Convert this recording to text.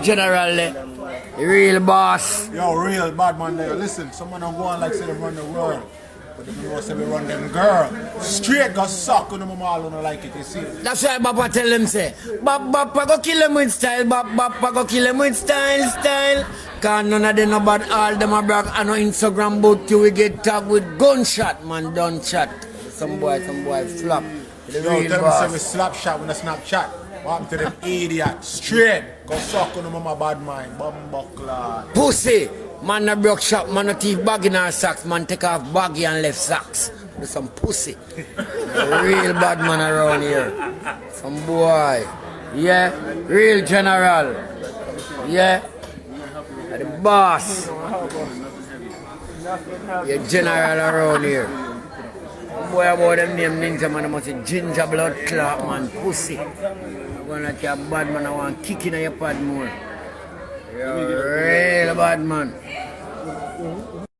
Generally, the real boss. Yo, real bad man there. Listen, someone don't go on like say they run the world. But if you know say we run them girl. Straight go suck on them all don't like it, you see. That's why Bapa tell them say, Bap go kill him with style, Bap go kill him with style. Cause none of them know about all them a brag and no Instagram book till we get tagged with gunshot, man, done shot. Some boy flop. The Yo, real tell boss. me say we slap shot when I Snapchat. What happened to them idiot? Straight. Go suck on them on my bad mind. Bumbuckler. Pussy. Man no broke shop, man no thief bag in our socks, man take off baggy and left socks. Do some pussy. Real bad man around here. Some boy. Yeah, real general. Yeah. The boss. Yeah, general around here. Boy about them name ninja man, I must say ginger blood clot man, pussy. I'm gonna let you a bad man, I want kick in your pad more. You're real bad man.